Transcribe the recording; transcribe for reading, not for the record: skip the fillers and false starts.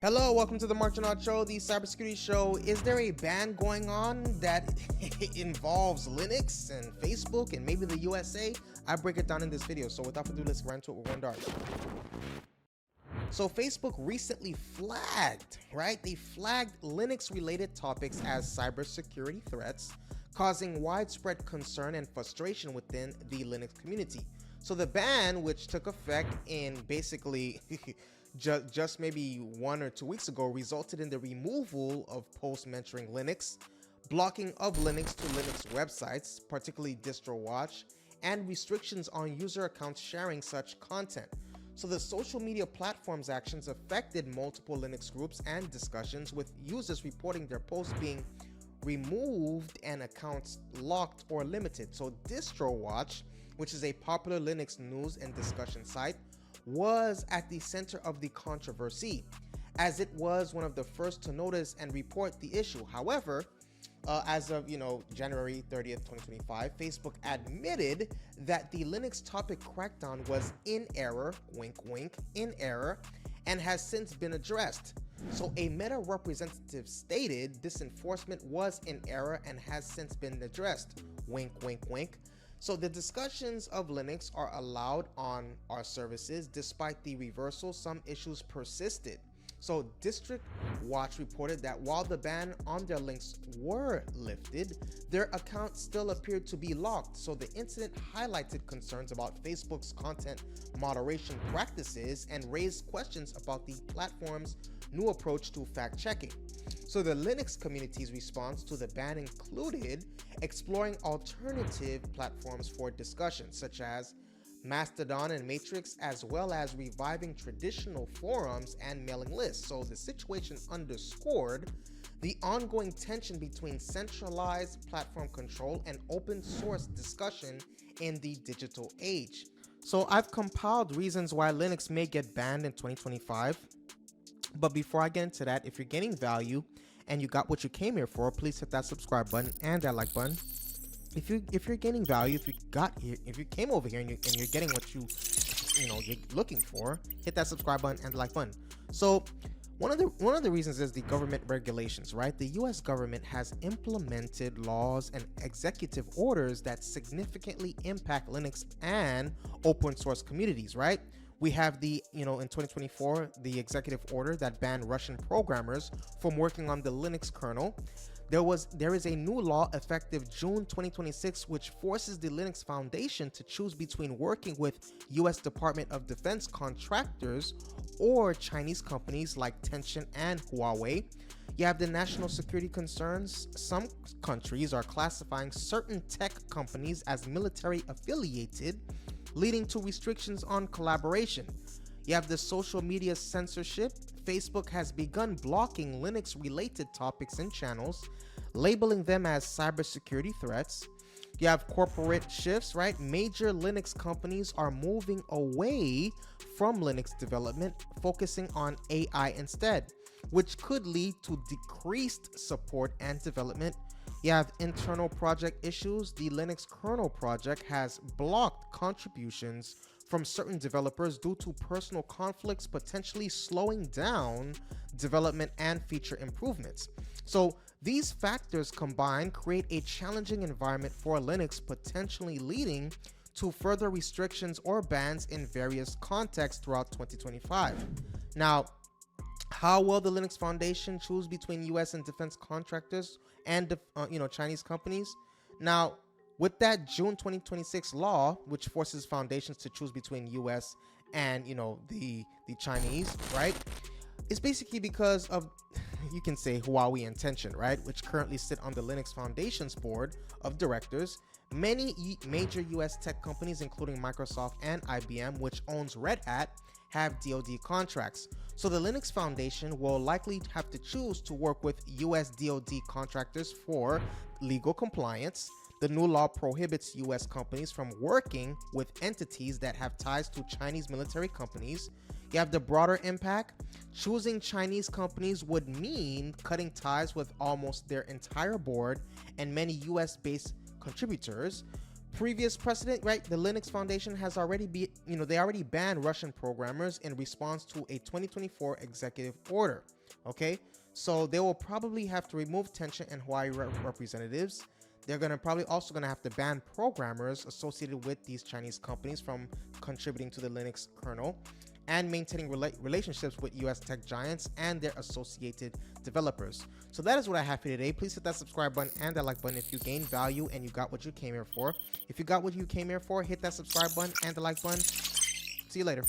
Hello, welcome to the Marchanaut Show, the cybersecurity show. Is there a ban going on that involves Linux and Facebook and maybe the USA? I break it down in this video. So without further ado, let's get right into it. We're going dark. So Facebook recently flagged, right? They flagged Linux-related topics as cybersecurity threats, causing widespread concern and frustration within the Linux community. So the ban, which took effect in basically just maybe 1 or 2 weeks ago, resulted in the removal of posts mentioning Linux, blocking of Linux to Linux websites, particularly DistroWatch, and restrictions on user accounts sharing such content. So the social media platform's actions affected multiple Linux groups and discussions, with users reporting their posts being removed and accounts locked or limited. So DistroWatch, which is a popular Linux news and discussion site, was at the center of the controversy, as it was one of the first to notice and report the issue. However, as of January 30th, 2025, Facebook admitted that the Linux topic crackdown was in error, wink wink, in error, and has since been addressed. So a Meta representative stated this enforcement was in error and has since been addressed, wink wink wink. So the discussions of Linux are allowed on our services. Despite the reversal, some issues persisted. So District Watch reported that while the ban on their links were lifted, their accounts still appeared to be locked. So the incident highlighted concerns about Facebook's content moderation practices and raised questions about the platform's new approach to fact-checking. So the Linux community's response to the ban included exploring alternative platforms for discussion, such as Mastodon and Matrix, as well as reviving traditional forums and mailing lists. So the situation underscored the ongoing tension between centralized platform control and open source discussion in the digital age. So I've compiled reasons why Linux may get banned in 2025. But before I get into that, if you're getting value and you got what you came here for, please hit that subscribe button and that like button. If you're getting value, if you came over here and you're getting what you're looking for, hit that subscribe button and the like button. So one of the reasons is the government regulations, right? The US government has implemented laws and executive orders that significantly impact Linux and open source communities, right? We have the, in 2024, the executive order that banned Russian programmers from working on the Linux kernel. There is a new law effective June 2026, which forces the Linux Foundation to choose between working with US Department of Defense contractors or Chinese companies like Tencent and Huawei. You have the national security concerns. Some countries are classifying certain tech companies as military affiliated, leading to restrictions on collaboration. You have the social media censorship. Facebook has begun blocking Linux-related topics and channels, labeling them as cybersecurity threats. You have corporate shifts, right? Major Linux companies are moving away from Linux development, focusing on AI instead, which could lead to decreased support and development. You have internal project issues. The Linux kernel project has blocked contributions from certain developers due to personal conflicts, potentially slowing down development and feature improvements. So these factors combined create a challenging environment for Linux, potentially leading to further restrictions or bans in various contexts throughout 2025. Now, how will the Linux Foundation choose between US and defense contractors and Chinese companies? Now, with that June 2026 law, which forces foundations to choose between US and the Chinese, right? It's basically because of, you can say, Huawei and Tencent, right, which currently sit on the Linux Foundation's board of directors. Many major US tech companies, including Microsoft and IBM, which owns Red Hat, have DoD contracts. So the Linux Foundation will likely have to choose to work with US DoD contractors for legal compliance. The new law prohibits US companies from working with entities that have ties to Chinese military companies. You have the broader impact. Choosing Chinese companies would mean cutting ties with almost their entire board and many US-based contributors. previous precedent, right? The Linux Foundation has already they already banned Russian programmers in response to a 2024 executive order. Okay, so they will probably have to remove Tencent and Huawei representatives. They're probably also gonna have to ban programmers associated with these Chinese companies from contributing to the Linux kernel and maintaining relationships with US tech giants and their associated developers. So that is what I have for you today. Please hit that subscribe button and that like button if you gained value and you got what you came here for. If you got what you came here for, hit that subscribe button and the like button. See you later.